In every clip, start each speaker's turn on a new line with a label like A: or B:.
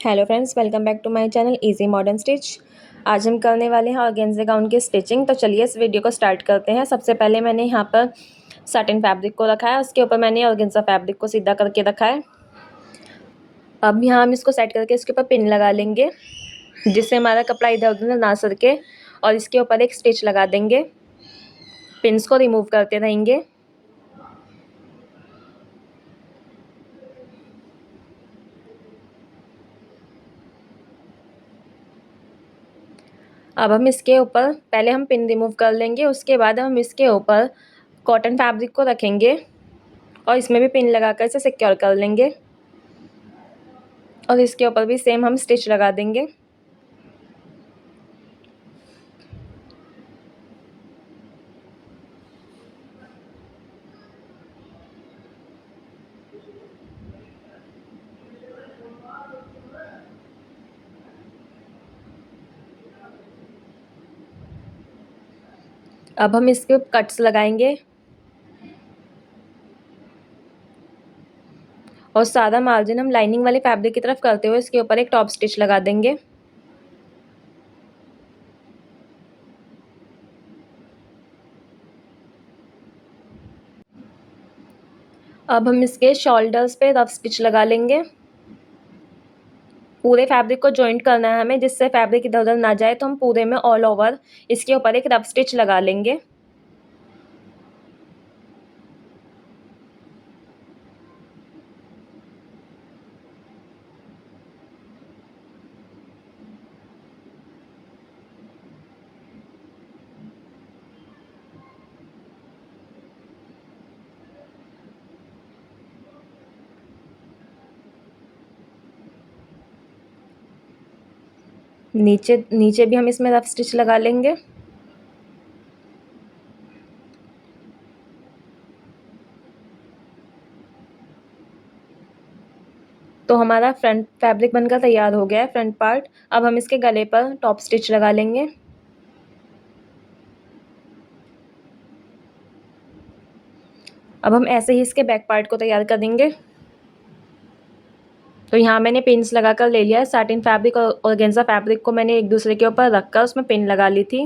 A: Hello friends, welcome back to my channel easy modern stitch. आज हम करने वाले हैं ऑर्गेन्जा गाउन की स्टिचिंग। तो चलिए इस वीडियो को स्टार्ट करते हैं। सबसे पहले मैंने यहाँ पर साटिन फैब्रिक को रखा है, उसके ऊपर मैंने ऑर्गेन्जा फैब्रिक को सीधा करके रखा है। अब यहाँ हम इसको सेट करके इसके ऊपर पिन लगा लेंगे, जिससे हमारा कपड़ा इधर उधर ना सरके, और इसके ऊपर एक स्टिच लगा देंगे। पिन्स को रिमूव करते रहेंगे। अब हम इसके ऊपर पहले हम पिन रिमूव कर लेंगे, उसके बाद हम इसके ऊपर कॉटन फैब्रिक को रखेंगे और इसमें भी पिन लगाकर इसे सिक्योर कर लेंगे, और इसके ऊपर भी सेम हम स्टिच लगा देंगे। अब हम इसके कट्स लगाएंगे और सादा मार्जिन हम लाइनिंग वाले फैब्रिक की तरफ करते हुए इसके ऊपर एक टॉप स्टिच लगा देंगे। अब हम इसके शोल्डर्स पे रफ स्टिच लगा लेंगे। पूरे फैब्रिक को जॉइंट करना है हमें, जिससे फैब्रिक इधर उधर ना जाए। तो हम पूरे में ऑल ओवर इसके ऊपर एक रफ स्टिच लगा लेंगे। नीचे नीचे भी हम इसमें रफ स्टिच लगा लेंगे। तो हमारा फ्रंट फैब्रिक बनकर तैयार हो गया है, फ्रंट पार्ट। अब हम इसके गले पर टॉप स्टिच लगा लेंगे। अब हम ऐसे ही इसके बैक पार्ट को तैयार कर देंगे। तो यहाँ मैंने पिन्स लगा कर ले लिया है। साटिन फैब्रिक और ऑर्गेन्जा फैब्रिक को मैंने एक दूसरे के ऊपर रखकर उसमें पिन लगा ली थी।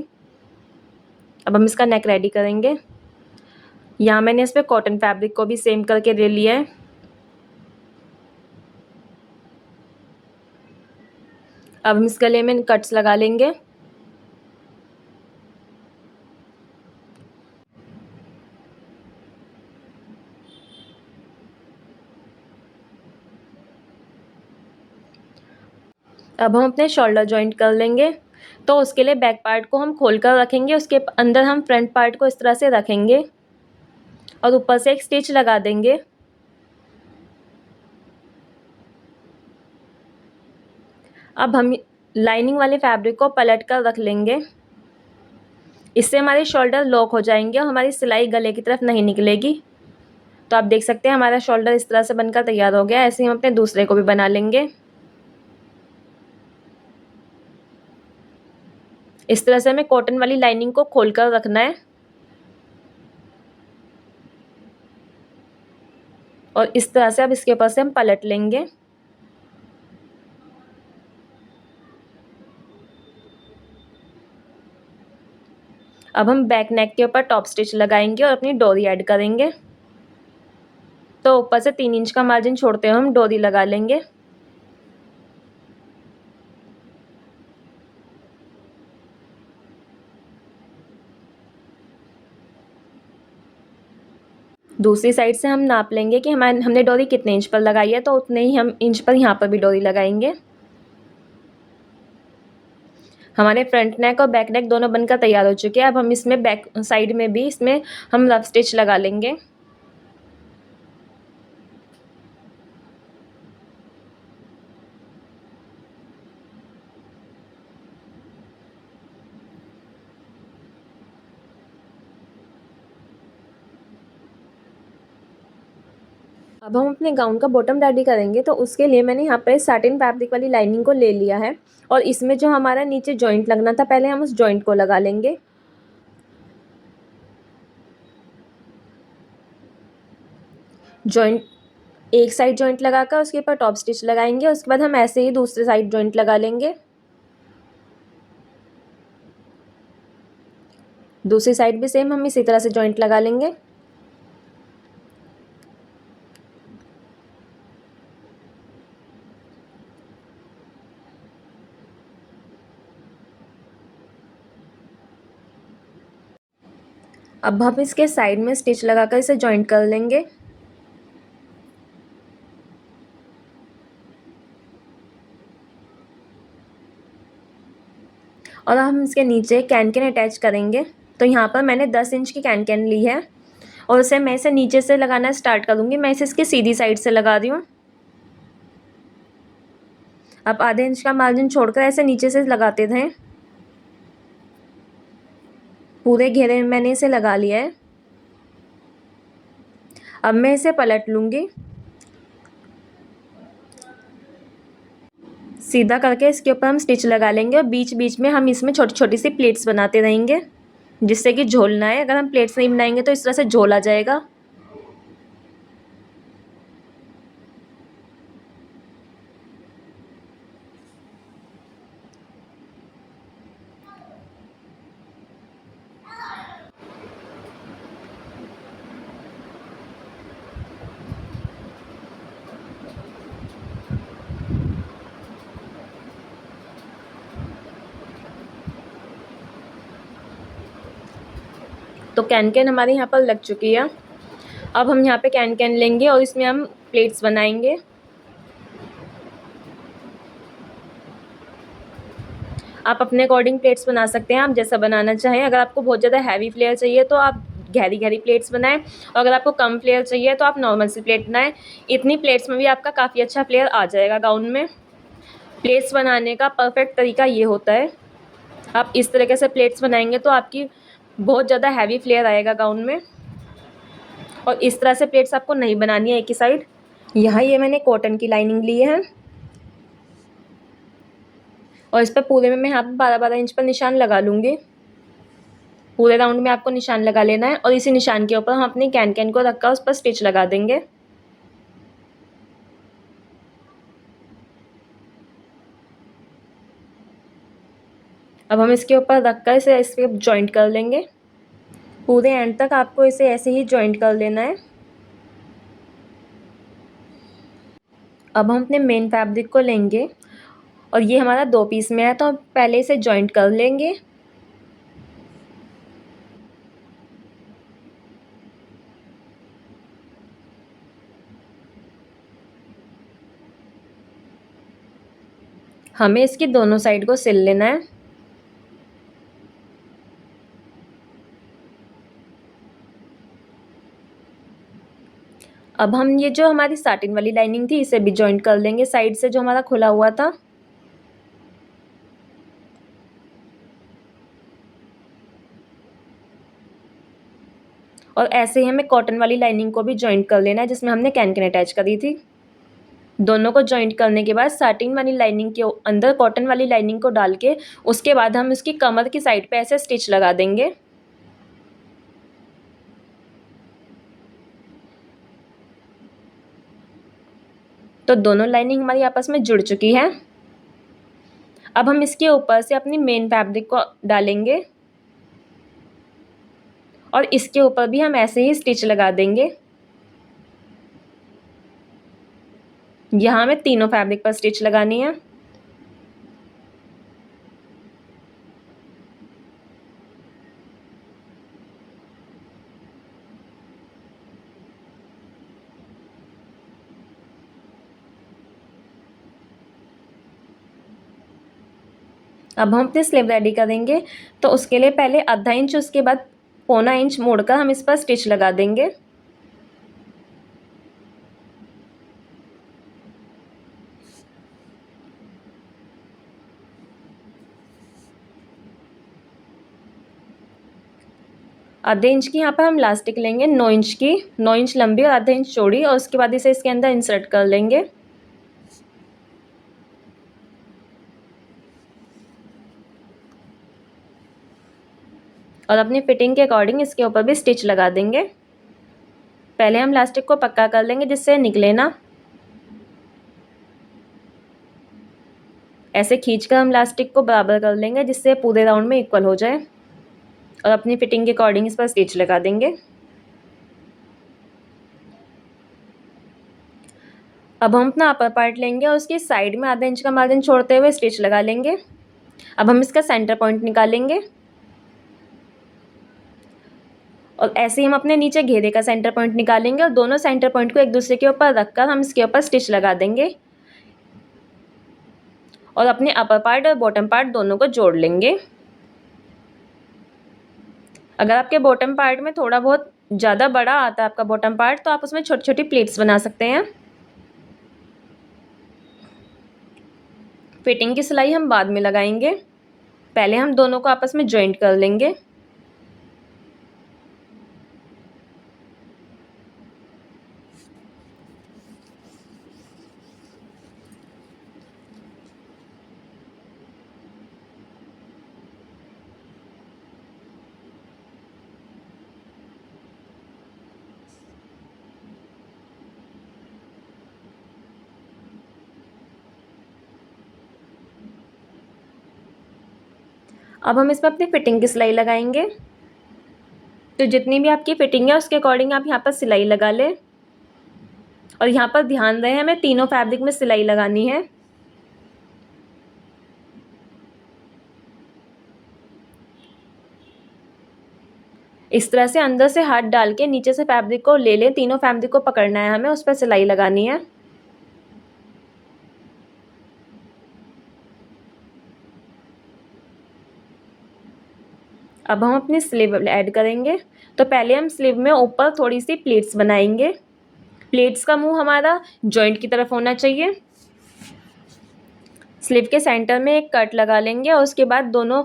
A: अब हम इसका नेक रेडी करेंगे। यहाँ मैंने इस पर कॉटन फैब्रिक को भी सेम करके ले लिया है। अब हम इस गले में कट्स लगा लेंगे। अब हम अपने शोल्डर जॉइंट कर लेंगे। तो उसके लिए बैक पार्ट को हम खोल कर रखेंगे, उसके अंदर हम फ्रंट पार्ट को इस तरह से रखेंगे और ऊपर से एक स्टिच लगा देंगे। अब हम लाइनिंग वाले फैब्रिक को पलट कर रख लेंगे। इससे हमारे शोल्डर लॉक हो जाएंगे और हमारी सिलाई गले की तरफ नहीं निकलेगी। तो आप देख सकते हैं हमारा शोल्डर इस तरह से बनकर तैयार हो गया। ऐसे ही हम अपने दूसरे को भी बना लेंगे। इस तरह से हमें कॉटन वाली लाइनिंग को खोलकर रखना है और इस तरह से अब इसके ऊपर से हम पलट लेंगे। अब हम बैक नेक के ऊपर टॉप स्टिच लगाएंगे और अपनी डोरी ऐड करेंगे। तो ऊपर से 3 इंच का मार्जिन छोड़ते हुए हम डोरी लगा लेंगे। दूसरी साइड से हम नाप लेंगे कि हमने डोरी कितने इंच पर लगाई है, तो उतने ही हम इंच पर यहाँ पर भी डोरी लगाएंगे। हमारे फ्रंट नेक और बैक नेक दोनों बनकर तैयार हो चुके हैं। अब हम इसमें बैक साइड में भी इसमें हम रफ स्टिच लगा लेंगे। अब हम अपने गाउन का बॉटम रेडी करेंगे। तो उसके लिए मैंने यहाँ पे साटिन फैब्रिक वाली लाइनिंग को ले लिया है और इसमें जो हमारा नीचे जॉइंट लगना था, पहले हम उस जॉइंट को लगा लेंगे। जॉइंट एक साइड जॉइंट लगाकर उसके ऊपर टॉप स्टिच लगाएंगे। उसके बाद हम ऐसे ही दूसरे साइड जॉइंट लगा लेंगे। दूसरी साइड भी सेम हम इसी तरह से जॉइंट लगा लेंगे। अब हम इसके साइड में स्टिच लगाकर इसे जॉइंट कर लेंगे। और हम इसके नीचे कैन कैन अटैच करेंगे। तो यहाँ पर मैंने 10 इंच की कैन कैन ली है और उसे मैं इसे नीचे से लगाना स्टार्ट करूँगी। मैं इसे इसकी सीधी साइड से लगा रही हूँ। आप आधे इंच का मार्जिन छोड़कर ऐसे नीचे से लगाते रहें। पूरे घेरे में मैंने इसे लगा लिया है। अब मैं इसे पलट लूँगी। सीधा करके इसके ऊपर हम स्टिच लगा लेंगे और बीच बीच में हम इसमें छोटी छोटी सी प्लेट्स बनाते रहेंगे, जिससे कि झोल ना आए। अगर हम प्लेट्स नहीं बनाएंगे तो इस तरह से झोल आ जाएगा। तो कैन कैन हमारी यहाँ पर लग चुकी है। अब हम यहाँ पे कैन कैन लेंगे और इसमें हम प्लेट्स बनाएंगे। आप अपने अकॉर्डिंग प्लेट्स बना सकते हैं, आप जैसा बनाना चाहें। अगर आपको बहुत ज़्यादा हैवी फ्लेयर चाहिए तो आप गहरी गहरी प्लेट्स बनाएं, और अगर आपको कम फ्लेयर चाहिए तो आप नॉर्मल सी प्लेट बनाएं। इतनी प्लेट्स में भी आपका काफ़ी अच्छा फ्लेयर आ जाएगा गाउन में। प्लेट्स बनाने का परफेक्ट तरीका ये होता है। आप इस तरीके से प्लेट्स बनाएंगे तो आपकी बहुत ज़्यादा हैवी फ्लेयर आएगा गाउन में। और इस तरह से प्लेट्स आपको नहीं बनानी है एक ही साइड। यहाँ ये मैंने कॉटन की लाइनिंग ली है और इस पर पूरे में मैं यहाँ पर 12-12 इंच पर निशान लगा लूँगी। पूरे राउंड में आपको निशान लगा लेना है और इसी निशान के ऊपर हम अपनी कैन कैन को रखकर उस पर स्टिच लगा देंगे। अब हम इसके ऊपर रखकर इसे इसके जॉइंट कर लेंगे। पूरे एंड तक आपको इसे ऐसे ही जॉइंट कर लेना है। अब हम अपने मेन फैब्रिक को लेंगे और ये हमारा 2 पीस में है, तो हम पहले इसे जॉइंट कर लेंगे। हमें इसकी दोनों साइड को सिल लेना है। अब हम ये जो हमारी साटिन वाली लाइनिंग थी इसे भी जॉइंट कर लेंगे साइड से, जो हमारा खुला हुआ था। और ऐसे ही हमें कॉटन वाली लाइनिंग को भी जॉइंट कर लेना है जिसमें हमने कैन कैन अटैच करी थी। दोनों को जॉइंट करने के बाद साटिन वाली लाइनिंग के अंदर कॉटन वाली लाइनिंग को डाल के उसके बाद हम उसकी कमर की साइड पे ऐसे स्टिच लगा देंगे। तो दोनों लाइनिंग हमारी आपस में जुड़ चुकी है। अब हम इसके ऊपर से अपनी मेन फैब्रिक को डालेंगे और इसके ऊपर भी हम ऐसे ही स्टिच लगा देंगे। यहाँ हमें तीनों फैब्रिक पर स्टिच लगानी है। अब हम अपनी स्लीव रेडी करेंगे, तो उसके लिए पहले आधा इंच, उसके बाद पौना इंच मोड़कर हम इस पर स्टिच लगा देंगे। आधे इंच की यहाँ पर हम इलास्टिक लेंगे, 9 इंच की, 9 इंच लंबी और आधा इंच चौड़ी, और उसके बाद इसे इसके अंदर इंसर्ट कर लेंगे। और अपनी फिटिंग के अकॉर्डिंग इसके ऊपर भी स्टिच लगा देंगे। पहले हम इलास्टिक को पक्का कर लेंगे जिससे निकले ना। ऐसे खींचकर हम इलास्टिक को बराबर कर लेंगे जिससे पूरे राउंड में इक्वल हो जाए, और अपनी फिटिंग के अकॉर्डिंग इस पर स्टिच लगा देंगे। अब हम अपना अपर पार्ट लेंगे और उसकी साइड में आधा इंच का मार्जिन छोड़ते हुए स्टिच लगा लेंगे। अब हम इसका सेंटर पॉइंट निकालेंगे और ऐसे ही हम अपने नीचे घेरे का सेंटर पॉइंट निकालेंगे और दोनों सेंटर पॉइंट को एक दूसरे के ऊपर रखकर हम इसके ऊपर स्टिच लगा देंगे और अपने अपर पार्ट और बॉटम पार्ट दोनों को जोड़ लेंगे। अगर आपके बॉटम पार्ट में थोड़ा बहुत ज़्यादा बड़ा आता है आपका बॉटम पार्ट, तो आप उसमें छोटी छोटी प्लेट्स बना सकते हैं। फिटिंग की सिलाई हम बाद में लगाएंगे, पहले हम दोनों को आपस में जॉइंट कर लेंगे। अब हम इसमें अपनी फिटिंग की सिलाई लगाएंगे। तो जितनी भी आपकी फिटिंग है उसके अकॉर्डिंग आप यहाँ पर सिलाई लगा लें, और यहाँ पर ध्यान रहे हमें तीनों फैब्रिक में सिलाई लगानी है। इस तरह से अंदर से हाथ डाल के नीचे से फैब्रिक को ले लें, तीनों फैब्रिक को पकड़ना है हमें, उस पर सिलाई लगानी है। अब हम अपनी स्लीव ऐड करेंगे। तो पहले हम स्लीव में ऊपर थोड़ी सी प्लेट्स बनाएंगे। प्लेट्स का मुंह हमारा जॉइंट की तरफ होना चाहिए। स्लीव के सेंटर में एक कट लगा लेंगे और उसके बाद दोनों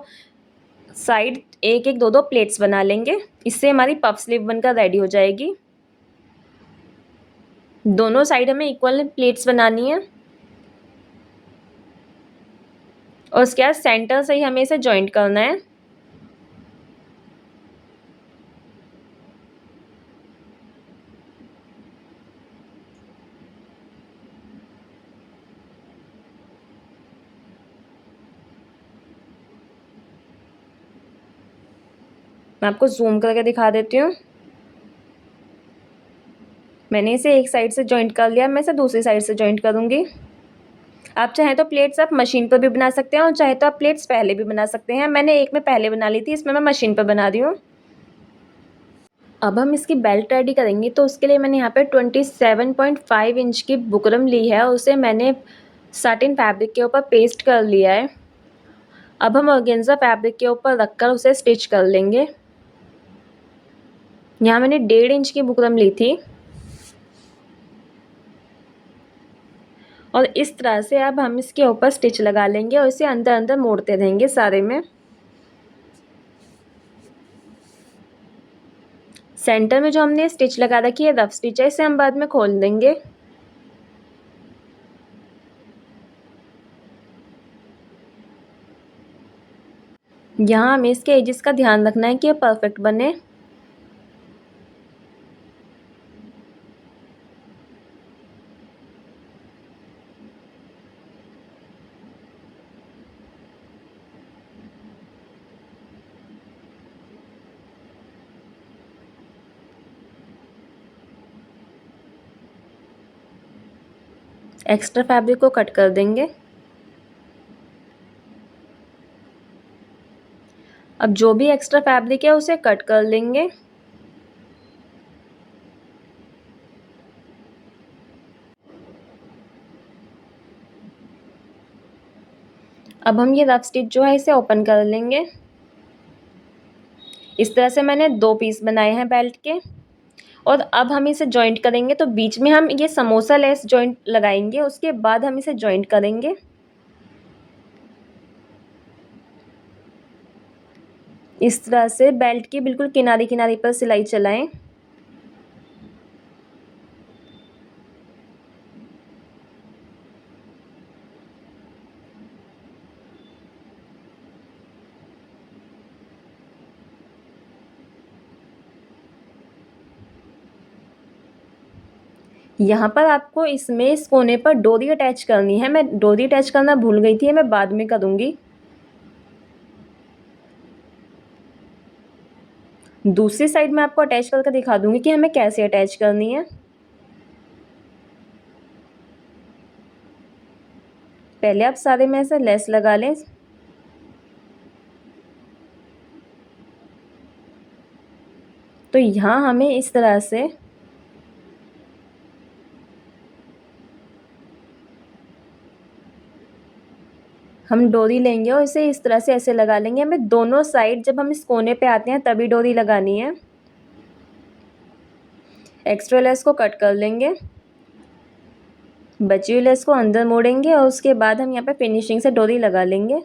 A: साइड एक एक दो दो प्लेट्स बना लेंगे। इससे हमारी पफ स्लीव बनकर रेडी हो जाएगी। दोनों साइड हमें इक्वल प्लेट्स बनानी है और उसके बाद सेंटर से ही हमें इसे जॉइंट करना है। मैं आपको जूम करके दिखा देती हूँ। मैंने इसे एक साइड से जॉइंट कर लिया, मैं इसे दूसरी साइड से जॉइंट करूँगी। आप चाहें तो प्लेट्स आप मशीन पर भी बना सकते हैं और चाहे तो आप प्लेट्स पहले भी बना सकते हैं। मैंने एक में पहले बना ली थी, इसमें मैं मशीन पर बना रही हूँ। अब हम इसकी बेल्ट रेडी करेंगे, तो उसके लिए मैंने यहाँ पे 27.5 इंच की बुकरम ली है और उसे मैंने साटिन फैब्रिक के ऊपर पेस्ट कर लिया है। अब हम ऑर्गेन्जा फैब्रिक के ऊपर रखकर उसे स्टिच कर लेंगे। यहाँ मैंने 1.5 इंच की बुकरम ली थी और इस तरह से अब हम इसके ऊपर स्टिच लगा लेंगे और इसे अंदर अंदर मोड़ते रहेंगे सारे में। सेंटर में जो हमने स्टिच लगा रखी है रफ स्टिच है, इसे हम बाद में खोल देंगे। यहाँ हमें इसके एजेस का ध्यान रखना है कि ये परफेक्ट बने। एक्स्ट्रा फैब्रिक को कट कर देंगे। अब जो भी एक्स्ट्रा फैब्रिक है उसे कट कर लेंगे। अब हम ये रफ स्टिच जो है इसे ओपन कर लेंगे। इस तरह से मैंने 2 पीस बनाए हैं बेल्ट के, और अब हम इसे जॉइंट करेंगे। तो बीच में हम ये समोसा लेस जॉइंट लगाएंगे, उसके बाद हम इसे जॉइंट करेंगे। इस तरह से बेल्ट की बिल्कुल किनारी किनारी पर सिलाई चलाएं। यहाँ पर आपको इसमें इस कोने पर डोरी अटैच करनी है। मैं डोरी अटैच करना भूल गई थी, मैं बाद में करूँगी। दूसरी साइड में आपको अटैच करके दिखा दूँगी कि हमें कैसे अटैच करनी है। पहले आप सारे में ऐसे लेस लगा लें। तो यहाँ हमें इस तरह से हम डोरी लेंगे और इसे इस तरह से ऐसे लगा लेंगे। हमें दोनों साइड जब हम इस कोने पे आते हैं तभी डोरी लगानी है। एक्स्ट्रा लेस को कट कर लेंगे, बची हुई लेस को अंदर मोड़ेंगे और उसके बाद हम यहाँ पे फिनिशिंग से डोरी लगा लेंगे।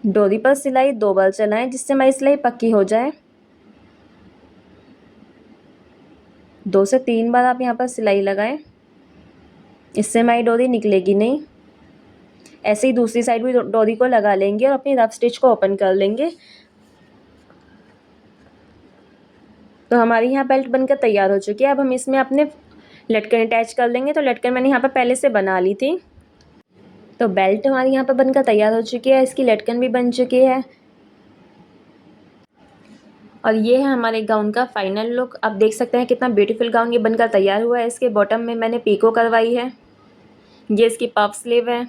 A: डोरी पर सिलाई 2 बार चलाएं जिससे हमारी सिलाई पक्की हो जाए। 2 से 3 बार आप यहाँ पर सिलाई लगाएं, इससे हमारी डोरी निकलेगी नहीं। ऐसे ही दूसरी साइड भी डोरी को लगा लेंगे और अपनी रफ स्टिच को ओपन कर लेंगे। तो हमारी यहाँ बेल्ट बनकर तैयार हो चुकी है। अब हम इसमें अपने लटकन अटैच कर लेंगे। तो लटकन मैंने यहाँ पर पहले से बना ली थी। तो बेल्ट हमारी यहाँ पर बनकर तैयार हो चुकी है, इसकी लटकन भी बन चुकी है। और ये है हमारे गाउन का फाइनल लुक। आप देख सकते हैं कितना ब्यूटीफुल गाउन ये बनकर तैयार हुआ है। इसके बॉटम में मैंने पीको करवाई है। ये इसकी पफ स्लीव है।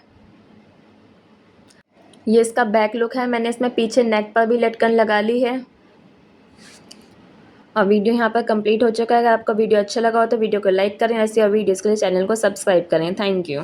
A: ये इसका बैक लुक है। मैंने इसमें पीछे नेक पर भी लटकन लगा ली है। और वीडियो यहाँ पर कंप्लीट हो चुका है। अगर आपको वीडियो अच्छा लगा हो तो वीडियो को लाइक करें। ऐसी और वीडियोज़ के लिए चैनल को सब्सक्राइब करें। Thank you.